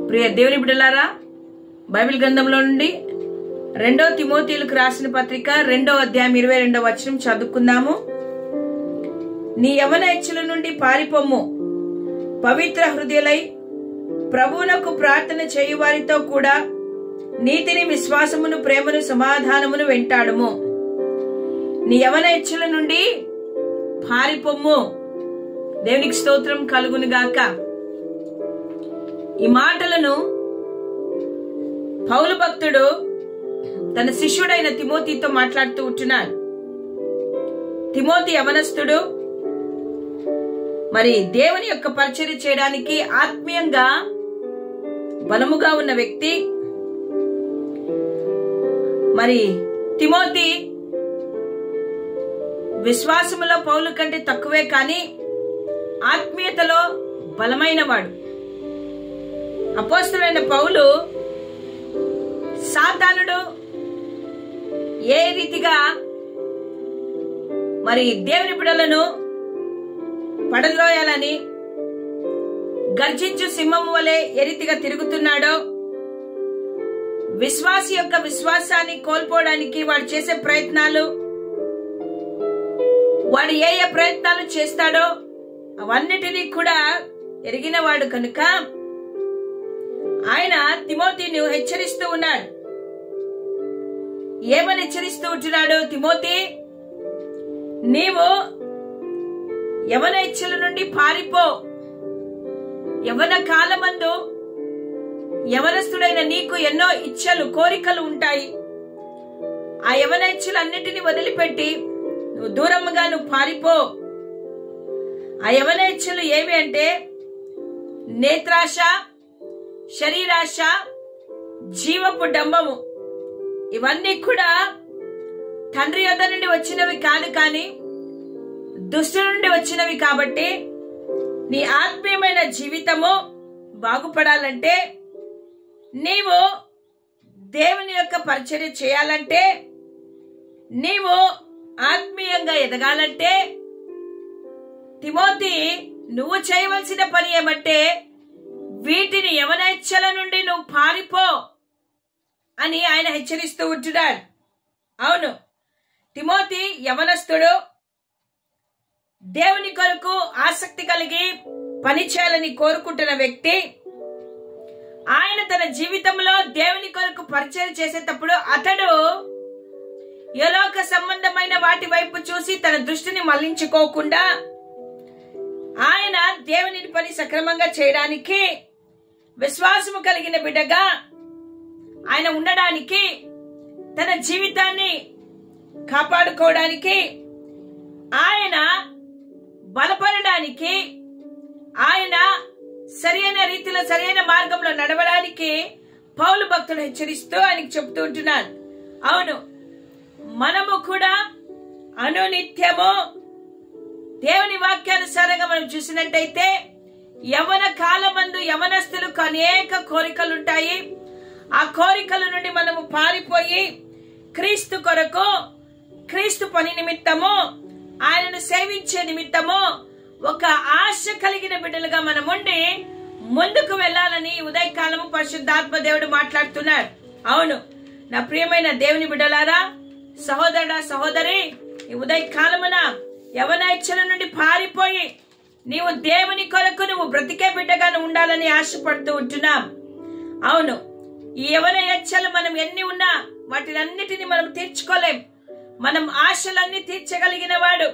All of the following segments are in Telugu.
ప్రియ దేవుని బిడ్డలారా, బైబిల్ గ్రంథంలో నుండి 2 తిమోతిలకు రాసిన పత్రిక 2వ అధ్యాయం 22వ వచనం చదువుకుందాము. నీ యవ్వన ఇచ్చల నుండి పారిపోమ్ము, పవిత్ర హృదయులై ప్రభువునకు ప్రార్థన చేయు వారితో కూడా నీతిని, విశ్వాసమును, ప్రేమను, సమాధానమును వెంటాడుము. నీ యవ్వన ఇచ్చల నుండి పారిపోమ్ము. దేవునికి స్తోత్రం కలుగును గాక. ఈ మాటలను పౌలు భక్తుడు తన శిష్యుడైన తిమోతితో మాట్లాడుతూ ఉంటున్నాడు. తిమోతి యవనస్తుడు, మరి దేవుని యొక్క పరిచర్య చేయడానికి ఆత్మీయంగా బలముగా ఉన్న వ్యక్తి. మరి తిమోతి విశ్వాసములో పౌలు కంటే తక్కువే, కానీ ఆత్మీయతలో బలమైన వాడు. అపోస్తలుడైన పౌలు సాతానుడు ఏ రీతిగా మరి దేవుని బిడ్డలను పడద్రోయాలని గర్జించు సింహము వలె ఏ రీతిగా తిరుగుతున్నాడో, విశ్వాసి యొక్క విశ్వాసాన్ని కోల్పోవడానికి వాడు చేసే ప్రయత్నాలు, వాడు ఏ ఏ ప్రయత్నాలు చేస్తాడో అవన్నిటినీ కూడా ఎరిగిన వాడు కనుక ఆయన తిమోతిని హెచ్చరిస్తూ ఉన్నాడు. ఏమని హెచ్చరిస్తూ ఉంటున్నాడు? తిమోతి, నీవు యవ్వన ఇచ్చల నుండి పారిపో. యవ్వన కాలమందు యవనస్తుడైన నీకు ఎన్నో ఇచ్చలు, కోరికలు ఉంటాయి. ఆ యవ్వన ఇచ్చలన్నిటినీ వదిలిపెట్టి నువ్వు దూరంగా పారిపో. ఆ యవ్వన ఇచ్చలు ఏవి అంటే నేత్రాశ, శరీరాశ, జీవపు డంబము. ఇవన్నీ కూడా తండ్రి యొద్ద నుండి వచ్చినవి కాదు, కానీ దుష్టు నుండి వచ్చినవి. కాబట్టి నీ ఆత్మీయమైన జీవితము బాగుపడాలంటే, నీవు దేవుని యొక్క పరిచర్య చేయాలంటే, నీవు ఆత్మీయంగా ఎదగాలంటే, తిమోతి నువ్వు చేయవలసిన పని ఏమంటే వీటిని యవ్వన ఇచ్చల నుండి నువ్వు పారిపో అని ఆయన హెచ్చరిస్తూ ఉంటున్నాడు. అవును, తిమోతి యవనస్తుడు, దేవుని కొరకు ఆసక్తి కలిగి పని చేయాలని కోరుకుంటున్న వ్యక్తి. ఆయన తన జీవితంలో దేవుని కొరకు పరిచయం చేసేటప్పుడు అతడు యలోక సంబంధమైన వాటి వైపు చూసి తన దృష్టిని మళ్లించుకోకుండా ఆయన దేవుని పని సక్రమంగా చేయడానికి, విశ్వాసము కలిగిన బిడ్డగా ఆయన ఉండడానికి, తన జీవితాన్ని కాపాడుకోవడానికి, ఆయన బలపడడానికి, ఆయన సరైన రీతిలో సరైన మార్గంలో నడవడానికి పౌలు భక్తుడు హెచ్చరిస్తూ ఆయనకు చెప్తూ ఉంటున్నాడు. అవును, మనము కూడా అనునిత్యము దేవుని వాక్యానుసారంగా మనం చూసినట్టయితే యవ్వన కాలమందు యవనస్తులకు అనేక కోరికలుంటాయి. ఆ కోరికల నుండి మనము పారిపోయి క్రీస్తు కొరకు, క్రీస్తు పని నిమిత్తము, ఆయనను సేవించే నిమిత్తము ఒక ఆశ కలిగిన బిడ్డలుగా మనం ఉండి ముందుకు వెళ్లాలని ఉదయకాలము పరిశుద్ధాత్మ దేవుడు మాట్లాడుతున్నాడు. అవును, నా ప్రియమైన దేవుని బిడ్డలారా, సహోదరుడా, సహోదరి, ఈ ఉదయకాలమున యవ్వన ఇచ్చల నుండి పారిపోయి నీవు దేవుని కొరకు నువ్వు బ్రతికే బిడ్డగా ఉండాలని ఆశపడుతూ ఉంటున్నాం. అవును, ఈ యవ్వన ఇచ్చలు మనం ఎన్ని ఉన్నా వాటిలన్నిటిని మనం తీర్చుకోలేం. మనం ఆశలన్నీ తీర్చగలిగిన వాడు,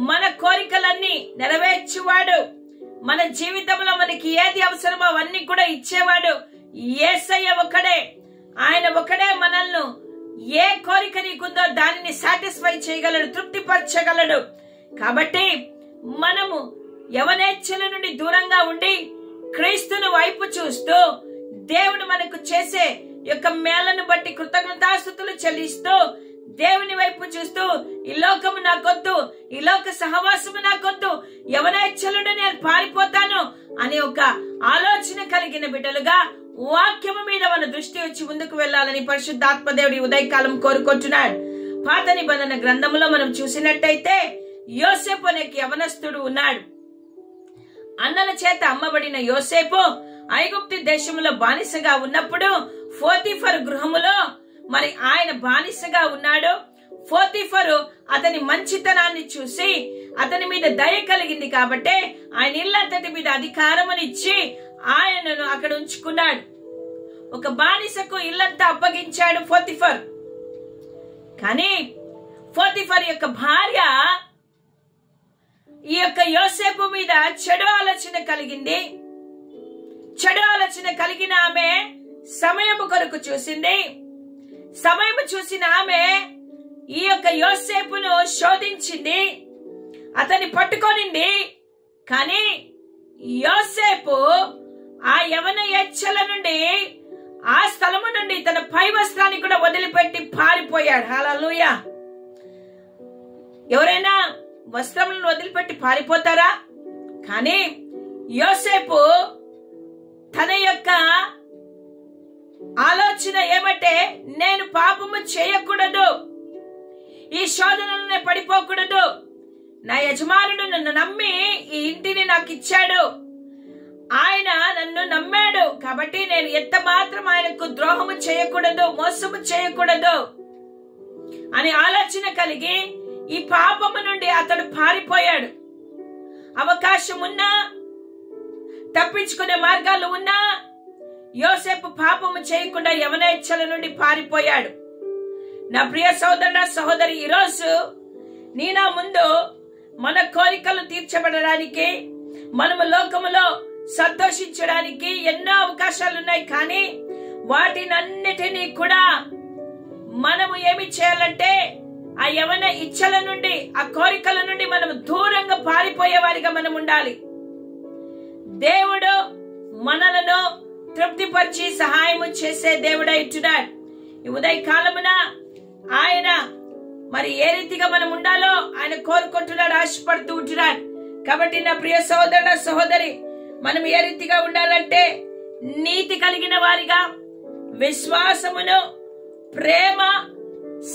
మన కోరికలన్నీ నెరవేర్చువాడు, మన జీవితంలో మనకి ఏది అవసరమో అవన్నీ కూడా ఇచ్చేవాడు యేసయ్య ఒక్కడే. ఆయన ఒక్కడే మనల్ని ఏ కోరిక నీకుందో దానిని సాటిస్ఫై చేయగలడు, తృప్తిపరచగలడు. కాబట్టి మనము యవనేచ్ఛల నుండి దూరంగా ఉండి క్రీస్తును వైపు చూస్తూ దేవుడు మనకు చేసే యొక్క మేలను బట్టి కృతజ్ఞతాస్తుతులు చెల్లిస్తూ దేవుని వైపు చూస్తూ, ఈ లోకము నాకొద్దు, ఈ లోక సహవాసము నాకొద్దు, యవనేచ్ఛలుడు నేను పారిపోతాను అనే ఒక ఆలోచన కలిగిన బిడ్డలుగా వాక్యము మీద మన దృష్టి వచ్చి ముందుకు వెళ్లాలని పరిశుద్ధాత్మ దేవుడి ఉదయకాలం కోరుకుంటున్నాడు. పాత నిబంధన గ్రంథంలో మనం చూసినట్టయితే యోసేపు అనే యవనస్తుడు ఉన్నాడు. అన్నల చేత అమ్మబడిన యోసేపు ఐగుప్తు దేశంలో బానిసగా ఉన్నప్పుడు పోతీఫరు గృహములో మరి ఆయన బానిసగా ఉన్నాడు. పోతీఫరు అతని మంచితనాన్ని చూసి అతని మీద దయ కలిగింది కాబట్టి ఆయన ఇల్లంతటి మీద అధికారమునిచ్చి ఆయనను అక్కడ ఉంచుకున్నాడు. ఒక బానిసకు ఇల్లంతా అప్పగించాడు పోతీఫర్. కానీ పోతీఫర్ యొక్క భార్య ఈ యొక్క యోసేపు మీద చెడు ఆలోచన కలిగింది. చెడు ఆలోచన కలిగిన ఆమె సమయము కొరకు చూసింది. సమయము చూసిన ఆమె ఈ యొక్క యోసేపును శోధించింది, అతన్ని పట్టుకొనింది. కానీ యోసేపు ఆ యవన యెచ్చల నుండి, ఆ స్థలము నుండి తన పై వస్త్రాన్ని కూడా వదిలిపెట్టి పారిపోయాడు. హల్లెలూయా. ఎవరైనా వస్త్రములను వదిలిపెట్టి పారిపోతారా? కానీ యోసేపు తన యొక్క ఆలోచన ఏమంటే, నేను పాపము చేయకూడదు, ఈ శోధనలోనే పడిపోకూడదు. నా యజమానుడు నన్ను నమ్మి ఈ ఇంటిని నాకు ఇచ్చాడు, ఆయన నన్ను నమ్మాడు కాబట్టి నేను ఎంత మాత్రం ఆయనకు ద్రోహము చేయకూడదు, మోసము చేయకూడదు అని ఆలోచన కలిగి ఈ పాపము నుండి అతడు పారిపోయాడు. అవకాశం ఉన్నా, తప్పించుకునే మార్గాలు ఉన్నా యోసేపు పాపము చేయకుండా యవన ఇచ్చల నుండి పారిపోయాడు. నా ప్రియ సోదరుడ సహోదరి, ఈరోజు నీ నా ముందు మన కోరికలు తీర్చబడడానికి, మనము లోకములో సంతోషించడానికి ఎన్నో అవకాశాలు ఉన్నాయి. కానీ వాటినన్నిటినీ కూడా మనము ఏమి చేయాలంటే ఆ యవన ఇచ్చల నుండి, ఆ కోరికల నుండి మనము దూరంగా పారిపోయే వారిగా మనం ఉండాలి. దేవుడు మనలను తృప్తిపరిచి సహాయము చేసే దేవుడై ఉంటున్నాడు. ఈ ఉదయ కాలమున ఆయన మరి ఏ రీతిగా మనం ఉండాలో ఆయన కోరుకుంటున్నాడు, ఆశపడుతూ ఉంటున్నాడు. కాబట్టి నా ప్రియ సోదరుడ సహోదరి, మనం ఏ రీతిగా ఉండాలంటే నీతి కలిగిన వారిగా, విశ్వాసమును, ప్రేమ,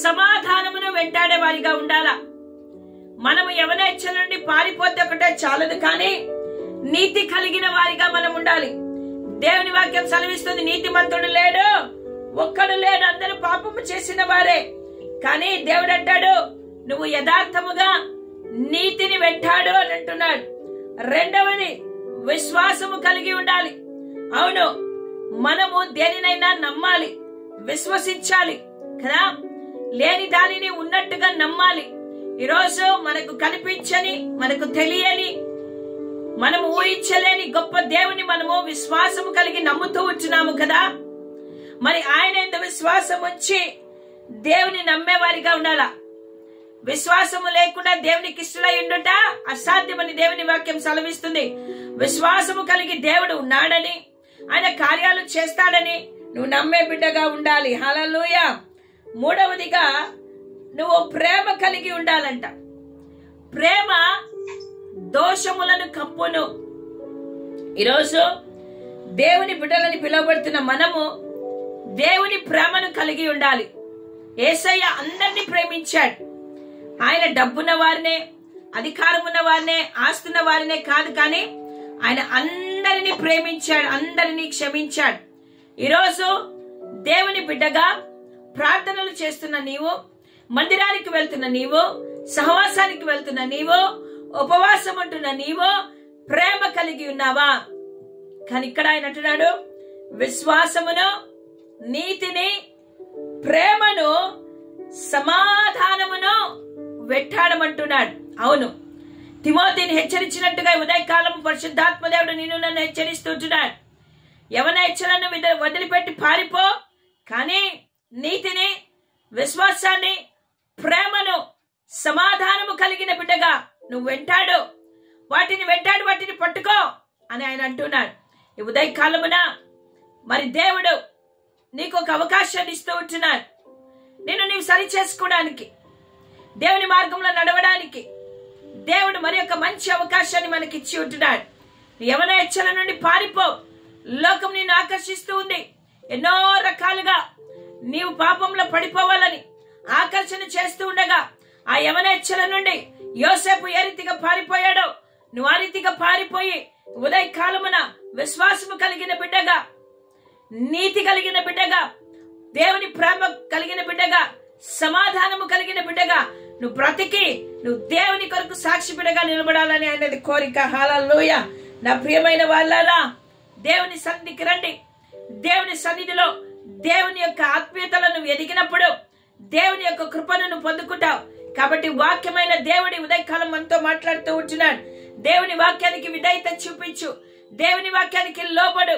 సమాధానమును వెంటాడే వారిగా ఉండాలా. మనము యవన ఇచ్చల నుండి పారిపోతే ఒకటే చాలదు, కానీ నీతి కలిగిన వారిగా మనం ఉండాలి. దేవుని వాక్యం సెలవిస్తుంది, నీతిమంతుడు లేడు, ఒక్కడు లేడు, అందరూ పాపము చేసిన వారే. కానీ దేవుడు అంటాడు, నువ్వు యథార్థముగా నీతిని వెంటాడు అని అంటున్నాడు. రెండవది, విశ్వాసము కలిగి ఉండాలి. అవును, మనము దేనినైనా నమ్మాలి, విశ్వసించాలి కదా. లేని దానిని ఉన్నట్టుగా నమ్మాలి. ఈరోజు మనకు కనిపించని, మనకు తెలియని, మనము ఊహించలేని గొప్ప దేవుని మనము విశ్వాసము కలిగి నమ్ముతూ ఉంటున్నాము కదా. మరి ఆయన ఎంత విశ్వాసం ఉంచి దేవుని నమ్మేవారిగా ఉండాలా. విశ్వాసము లేకుండా దేవునికి ఇష్టలై ఉండుట అసాధ్యమని దేవుని వాక్యం సెలవిస్తుంది. విశ్వాసము కలిగి దేవుడు ఉన్నాడని, ఆయన కార్యాలు చేస్తాడని నువ్వు నమ్మే బిడ్డగా ఉండాలి. హల్లెలూయా. మూడవదిగా నువ్వు ప్రేమ కలిగి ఉండాలంట. ప్రేమ దోషములను కప్పును. ఈరోజు దేవుని బిడ్డలని పిలువబడుతున్న మనము దేవుని ప్రేమను కలిగి ఉండాలి. యేసయ్య అందరినీ ప్రేమించాడు. ఆయన డబ్బున్న వారినే, అధికారమున్న వారినే, ఆస్తున్న వారినే కాదు, కానీ ఆయన అందరినీ ప్రేమించాడు, అందరినీ క్షమించాడు. ఈరోజు దేవుని బిడ్డగా ప్రార్థనలు చేస్తున్న నీవు, మందిరానికి వెళ్తున్న నీవు, సహవాసానికి వెళ్తున్న నీవు, ఉపవాసం ఉంటున్న నీవు ప్రేమ కలిగి ఉన్నావా? కానీ ఇక్కడ ఆయన అంటున్నాడు, విశ్వాసమును, నీతిని, ప్రేమను, సమాధానమును వెట్టాడమంటున్నాడు. అవును, తిమోతిని హెచ్చరించినట్టుగా ఉదయకాలం పరిశుద్ధాత్మ దేవుడు నిన్ను నన్ను హెచ్చరిస్తుంటున్నాడు. యవన ఇచ్చలను వదిలిపెట్టి పారిపో, కానీ నీతిని, విశ్వాసాన్ని, ప్రేమను, సమాధానము కలిగిన బిడ్డగా నువ్వు వెంటాడు, వాటిని వెంటాడు, వాటిని పట్టుకో అని ఆయన అంటున్నాడు. ఈ ఉదయకాలమున మరి దేవుడు నీకు ఒక అవకాశాన్ని ఇస్తూ ఉంటున్నాడు. నీవు సరి చేసుకోవడానికి, దేవుని మార్గంలో నడవడానికి దేవుడు మరి ఒక మంచి అవకాశాన్ని మనకి ఇచ్చి ఉంటున్నాడు. యవన ఇచ్చల నుండి పారిపో. లోకం నిన్ను ఆకర్షిస్తూ ఉంది. ఎన్నో రకాలుగా నీవు పాపంలో పడిపోవాలని ఆకర్షణ చేస్తూ ఉండగా ఆ యవన ఇచ్చల నుండి యోసేపు ఏ రీతిగా పారిపోయాడో నువ్వు ఆ రీతిగా పారిపోయి ఉదయ కాలమున విశ్వాసము కలిగిన బిడ్డగా, నీతి కలిగిన బిడ్డగా, దేవుని ప్రేమ కలిగిన బిడ్డగా, సమాధానము కలిగిన బిడ్డగా నువ్వు బ్రతికి నువ్వు దేవుని కొరకు సాక్షి బిడ్డగా నిలబడాలని అనేది కోరిక. హల్లెలూయా. నా ప్రియమైన వాళ్ళారా, దేవుని సన్నిధికి రండి. దేవుని సన్నిధిలో దేవుని యొక్క ఆత్మీయతలను ఎదిగినప్పుడు దేవుని యొక్క కృపను నువ్వు పొందుకుంటావు. కాబట్టి వాక్యమైన దేవుడి ఉదయకాలం మనతో మాట్లాడుతూ ఉంటున్నాడు. దేవుని వాక్యానికి విధేయత చూపించు, దేవుని వాక్యానికి లోబడు,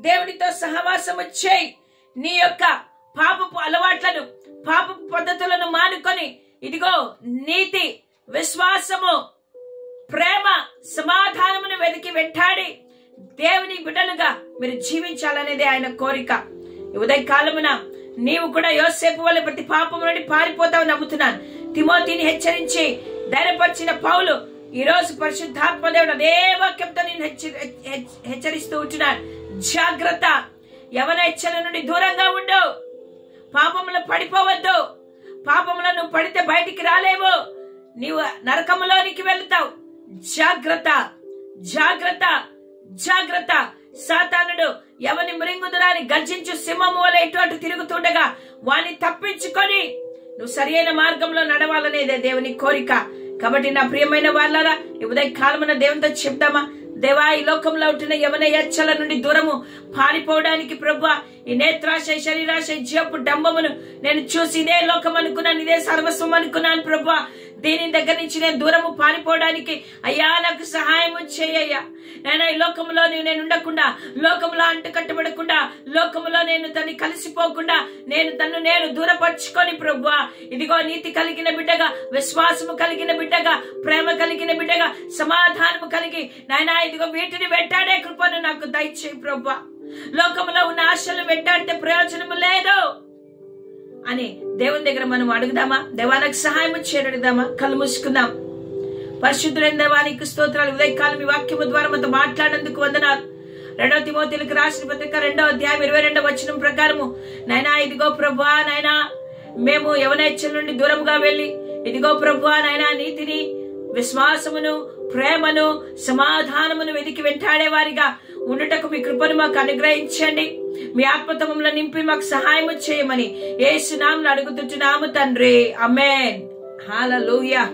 దేవునితో సహవాసము చేయి. నీ యొక్క పాపపు అలవాట్లను, పాపపు పద్ధతులను మానుకొని ఇదిగో నీతి, విశ్వాసము, ప్రేమ, సమాధానమును వెతికి వెంటాడి దేవుని బిడ్డలుగా మీరు జీవించాలనేది ఆయన కోరిక. ఉదయ కాలమున నీవు కూడా యోసేపు వల్ల ప్రతి పాపము నుండి పారిపోతావు నమ్ముతున్నాను. తిమోతిని హెచ్చరించి ధైర్యపరిచిన పౌలు ఈ రోజు పరిశుద్ధాత్మ దేవుడు అదే వాక్యంతో నేను హెచ్చరిస్తూ ఉంటున్నాను. జాగ్రత్త, యవన హెచ్చల నుండి దూరంగా ఉండు. పాపములో పడిపోవద్దు. పాపములో నువ్వు పడితే బయటికి రాలేవు, నీవు నరకములోనికి వెళ్తావు. జాగ్రత్త, జాగ్రత్త, జాగ్రత్త. సాతానుడు ఎవని మృంగుదురాని గర్జించు సింహము వల్ల ఇటు అటు తిరుగుతుండగా వాణ్ణి తప్పించుకొని నువ్వు సరియైన మార్గంలో నడవాలనేదే దేవుని కోరిక. కాబట్టి నా ప్రియమైన వాళ్ళారా, ఈ ఉదయ కాలమున దేవునితో చెప్తామా, దేవా ఈ లోకంలో ఉంటున్న యవన యచ్చల నుండి దూరము పారిపోవడానికి ప్రభువా, ఈ నేత్రాశ, శరీరాశ, జీవపు డంబమును నేను చూసి ఇదే లోకం అనుకున్నాను, ఇదే సర్వస్వం అనుకున్నాను ప్రభువా. దీని దగ్గర నుంచి నేను దూరము పారిపోవడానికి అయ్యా నాకు సహాయం చేయ్యా. నేను ఈ లోకంలో నేను ఉండకుండా, లోకంలో అంటుకట్టబడకుండా, లోకంలో నేను తను కలిసిపోకుండా నేను దూరపరుచుకొని ప్రభువా ఇదిగో నీతి కలిగిన బిడ్డగా, విశ్వాసము కలిగిన బిడ్డగా, ప్రేమ కలిగిన బిడ్డగా, సమాధానము కలిగి నాయనా ఇదిగో వీటిని వెంటాడే కృపను నాకు దయచేయి ప్రభువా. లోకంలో ఉన్న ఆశలు వెంటాడితే ప్రయోజనము లేదు అని దేవుని దగ్గర మనం అడుగుదామా? దేవానికి సహాయం చేయడదామా? కళ్ళు మూసుకుందాం. పరిశుద్ధులైన దేవానికి స్తోత్రాలు. ఉదయకాలం మీ వాక్యము ద్వారా మనతో మాట్లాడేందుకు వందనాలు. 2 తిమోతిలకు రాసిన పత్రిక 2వ అధ్యాయం 22వ వచనం ప్రకారము నాయనా ఇదిగో ప్రభువా, నాయనా మేము యవనేచ్ఛల నుండి దూరంగా వెళ్లి ఇదిగో ప్రభువా నాయనా నీతిని, విశ్వాసమును, ప్రేమను, సమాధానమును వెతికి వెంటాడే వారిగా ఉండుటకు మీ కృపను మాకు అనుగ్రహించండి. మీ ఆత్మతమంలో నింపి మాకు సహాయం చేయమని యేసు నామమున అడుగుతుంటున్నాము తండ్రి. ఆమేన్. హల్లెలూయా.